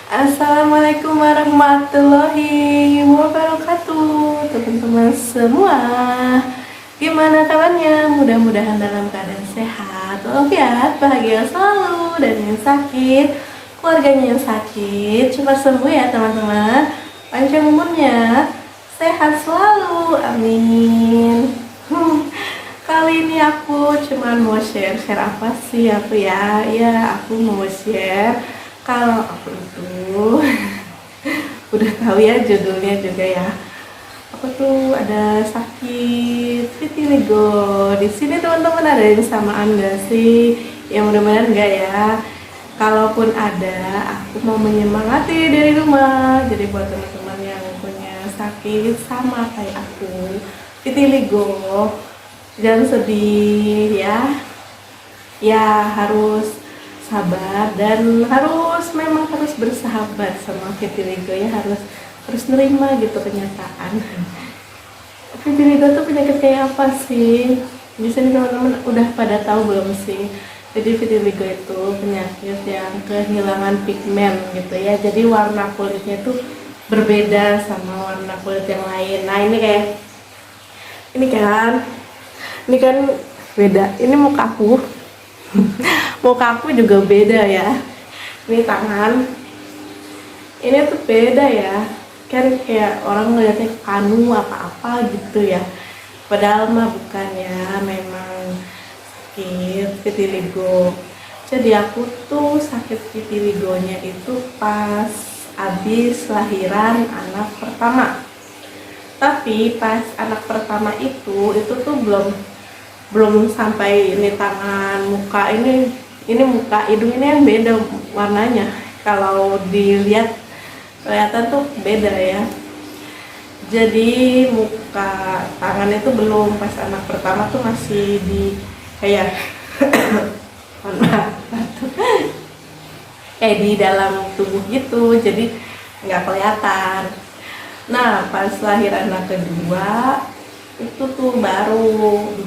Assalamualaikum warahmatullahi wabarakatuh, teman-teman semua. Gimana kabarnya? Mudah-mudahan dalam keadaan sehat, walafiat, bahagia selalu. Dan yang sakit, keluarganya yang sakit cepat sembuh ya teman-teman. Panjang umurnya, sehat selalu, amin. Kali ini aku cuman mau share apa sih aku ya? Ya, aku mau share kalau aku itu udah tahu ya judulnya juga ya. Aku tuh ada sakit vitiligo. Di sini teman-teman ada yang samaan nggak sih? Ya mudah-mudahan enggak ya. Kalaupun ada, aku mau menyemangati dari rumah. Jadi buat teman-teman yang punya sakit sama kayak aku, vitiligo, jangan sedih ya. Ya harus sabar dan harus bersahabat sama vitiligo ya, harus nerima gitu kenyataan. Vitiligo tuh penyakit kayak apa sih? Di sini teman-teman udah pada tahu belum sih? Jadi vitiligo itu penyakit yang kehilangan pigmen gitu ya. Jadi warna kulitnya tuh berbeda sama warna kulit yang lain. Nah ini kan beda. Ini mukaku. Mukaku juga beda ya. Ini tangan. Ini tuh beda ya. Kan kayak orang ngeliatnya kanu apa-apa gitu ya. Padahal mah bukan ya, memang sakit vitiligo. Jadi aku tuh sakit vitiligonya itu pas habis lahiran anak pertama. Tapi pas anak pertama itu tuh belum sampai ini tangan, muka ini muka, hidung ini yang beda warnanya. Kalau dilihat kelihatan tuh beda ya. Jadi muka, tangan itu belum, pas anak pertama tuh masih di kayak kayak di dalam tubuh gitu, jadi nggak kelihatan. Nah pas lahir anak kedua itu tuh baru di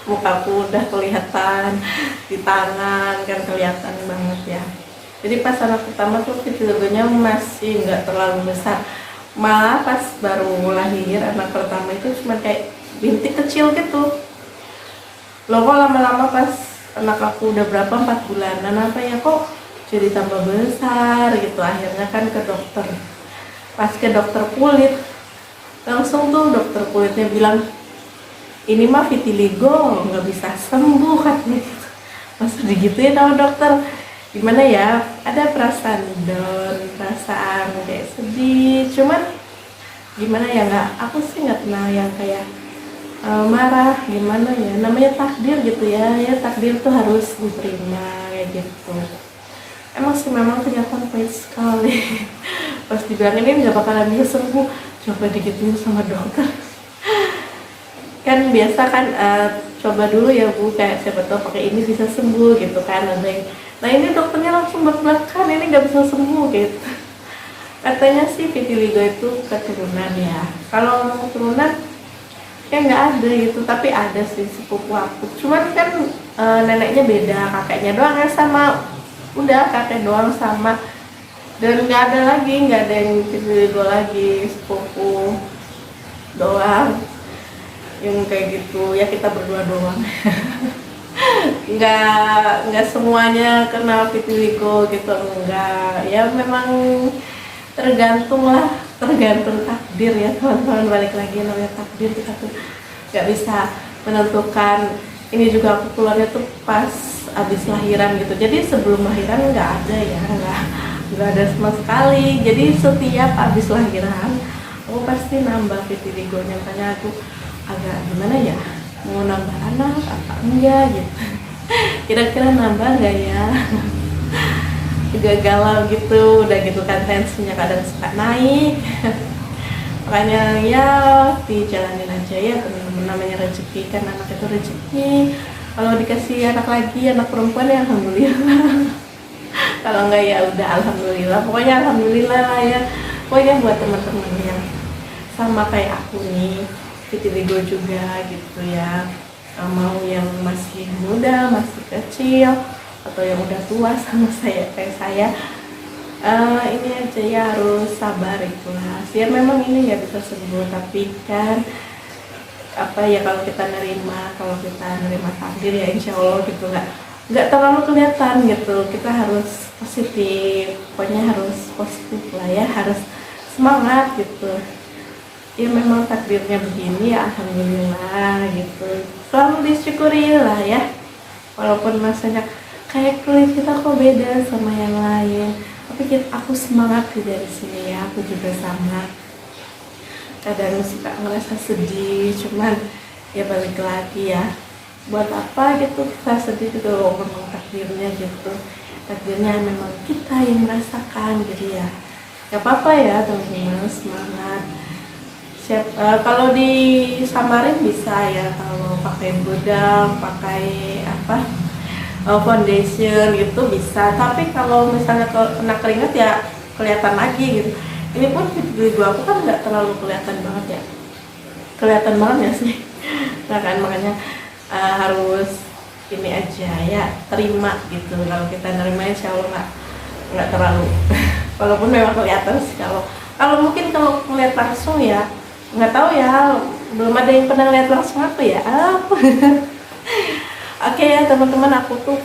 mukaku udah kelihatan, di tangan kan kelihatan banget ya. Jadi pas anak pertama tuh vitiligonya masih nggak terlalu besar, malah pas baru lahir anak pertama itu cuma kayak bintik kecil gitu loh. Kok lama-lama pas anak aku udah berapa, 4 bulanan apa ya, kok jadi tambah besar gitu. Akhirnya kan ke dokter, pas ke dokter kulit langsung tuh dokter kulitnya bilang ini mah vitiligo, nggak bisa sembuh katanya gitu. Masa digituin sama dokter, gimana ya, ada perasaan down, perasaan kayak sedih, cuman gimana ya, aku sih nggak kenal yang kayak marah, gimana ya, namanya takdir gitu ya. Ya takdir tuh harus diterima kayak gitu. Emang sih memang kelihatan pahit sekali. Pas dibilang ini nggak bakalan bisa sembuh, coba digituin sama dokter. Kan biasa kan coba dulu ya Bu, kayak siapa tahu pakai ini bisa sembuh gitu kan. Nah ini dokternya langsung belak-belakan, ini nggak bisa sembuh gitu. Katanya sih vitiligo itu keturunan ya. Kalau ngomong keturunan ya nggak ada gitu, tapi ada sih sepupu aku. Cuman kan neneknya beda, kakeknya doang ya sama, udah kakek doang sama, dan nggak ada yang vitiligo lagi, sepupu doang yang kayak gitu ya, kita berdua doang. nggak semuanya kena vitiligo gitu, enggak ya, memang tergantung takdir ya teman-teman. Balik lagi namanya takdir, kita tuh nggak bisa menentukan. Ini juga aku keluarnya tuh pas abis lahiran gitu, jadi sebelum lahiran nggak ada ya, nggak ada sama sekali. Jadi setiap abis lahiran aku pasti nambah vitiligonya. Makanya aku agak gimana ya, mau nambah anak apa enggak gitu. Kira-kira nambah nggak ya. Juga galau gitu, udah gitu kan tensinya kadang suka naik. Makanya ya dijalanin aja ya teman-teman, namanya rezeki kan, anak itu rezeki. Kalau dikasih anak lagi, anak perempuan ya alhamdulillah. Kalau enggak ya udah alhamdulillah. Pokoknya alhamdulillah lah ya. Pokoknya buat teman-teman yang sama kayak aku nih, vitiligo juga gitu ya, mau yang masih muda, masih kecil, atau yang udah tua sama saya kayak saya, ini aja ya, harus sabar, ikhlas. Ya memang ini nggak bisa sembuh, tapi kan apa ya, kalau kita nerima takdir ya insya Allah gitu, nggak terlalu kelihatan gitu. Kita harus positif, pokoknya harus positif lah ya, harus semangat gitu. Ya memang takdirnya begini ya, alhamdulillah gitu, selalu disyukuri lah ya, walaupun masanya kayak kulit kita kok beda sama yang lain, tapi aku semangat dari sini ya, aku juga sama. Kadang suka ngerasa sedih, cuman ya balik lagi ya, buat apa gitu kita sedih gitu, memang takdirnya gitu, takdirnya memang kita yang merasakan, jadi ya gak apa-apa ya teman-teman, semangat. Kalau disamarin bisa ya, kalau pakai bedak, pakai apa, foundation gitu bisa, tapi kalau misalnya kena keringat ya kelihatan lagi gitu. Ini pun video aku kan nggak terlalu kelihatan banget ya, kelihatan banget ya sih. Nah kan makanya harus ini aja ya, terima gitu. Kalau kita nerima insya Allah nggak terlalu walaupun memang kelihatan sih, kalau mungkin kalau melihat langsung ya nggak tahu ya, belum ada yang pernah lihat langsung aku ya. Oke ya teman-teman, aku tuh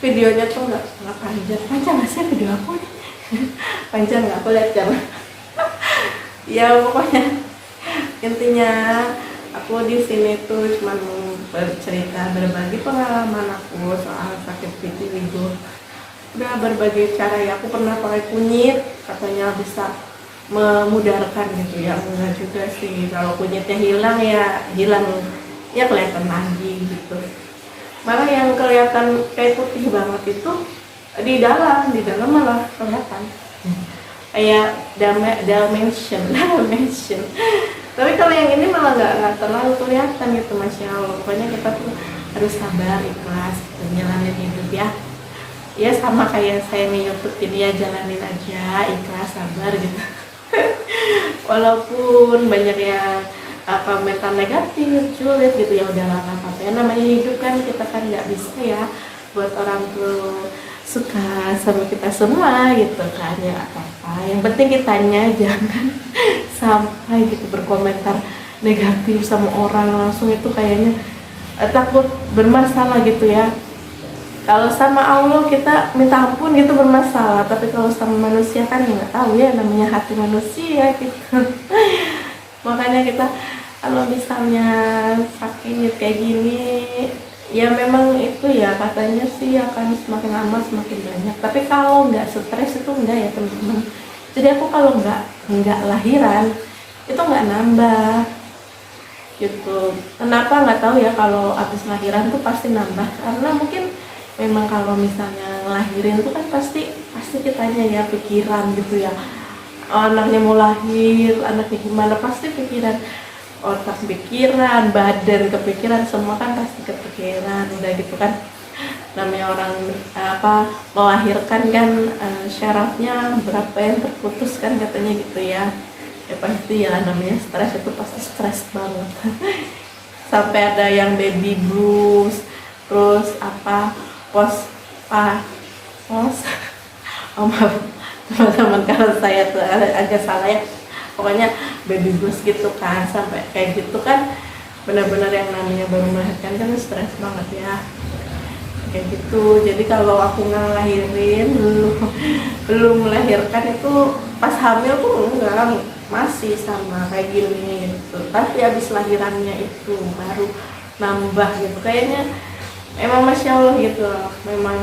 videonya tuh nggak panjang nggak sih video aku nih? Panjang nggak, aku lihat jam. Ya pokoknya intinya aku di sini tuh cuma bercerita, berbagi pengalaman aku soal sakit vitiligo. Udah berbagai cara ya, aku pernah pakai kunyit, katanya bisa memudarkan gitu ya, enggak juga sih. Kalau kunyitnya hilang ya hilang, ya kelihatan lagi gitu. Malah yang kelihatan kayak putih banget itu di dalam malah kelihatan kayak dimension. Tapi kalau yang ini malah nggak terlalu kelihatan gitu, masya Allah. Pokoknya kita tuh harus sabar, ikhlas gitu, jalanin hidup ya. Ya sama kayak saya nih YouTube ini ya, jalanin aja, ikhlas, sabar gitu. Walaupun banyak yang komentar negatif, julid gitu, ya udahlah nggak apa-apa ya, namanya hidup kan, kita kan nggak bisa ya buat orang tuh suka sama kita semua gitu kan, ya apa-apa. Yang penting kitanya jangan sampai gitu berkomentar negatif sama orang langsung, itu kayaknya takut bermasalah gitu ya. Kalau sama Allah kita minta ampun gitu bermasalah, tapi kalau sama manusia kan nggak tahu ya, namanya hati manusia gitu. Makanya kita kalau misalnya sakit kayak gini, ya memang itu ya katanya sih akan semakin lama semakin banyak. Tapi kalau nggak stres itu enggak ya teman-teman. Jadi aku kalau nggak lahiran itu nggak nambah gitu. Kenapa nggak tahu ya, kalau habis lahiran tuh pasti nambah, karena mungkin memang kalau misalnya ngelahirin itu kan pasti kitanya ya pikiran gitu ya, anaknya mau lahir, anaknya gimana, pasti pikiran, otak pikiran, badan kepikiran, semua kan pasti kepikiran. Udah gitu kan, namanya orang melahirkan kan, syarafnya berapa yang terputus kan katanya gitu ya. Ya pasti ya namanya stres, itu pasti stres banget. Sampai ada yang baby blues, terus pos oh maaf teman-teman kalau saya tuh agak salah ya, pokoknya baby blues gitu kan, sampai kayak gitu kan. Benar-benar yang namanya baru melahirkan kan stres banget ya kayak gitu. Jadi kalau aku ngelahirin belum melahirkan itu, pas hamil tuh enggak, masih sama kayak gini gitu, tapi habis lahirannya itu baru nambah gitu. Kayaknya emang masya Allah gitu, memang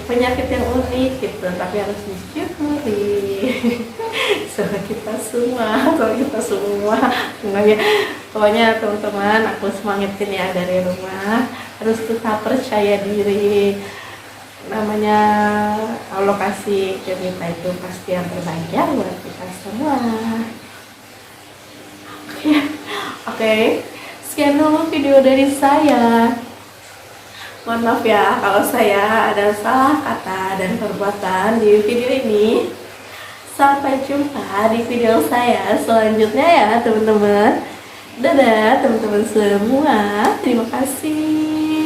penyakit yang unik gitu, tapi harus disyukuri. Soal kita semua ya. Pokoknya teman-teman, aku semangatin ya dari rumah, harus tetap percaya diri. Namanya Allah kasih ke kita itu pasti yang terbaik ya buat kita semua. Oke. Sekian dulu video dari saya. Mohon maaf ya kalau saya ada salah kata dan perbuatan di video ini. Sampai jumpa di video saya selanjutnya ya teman-teman. Dadah teman-teman semua. Terima kasih.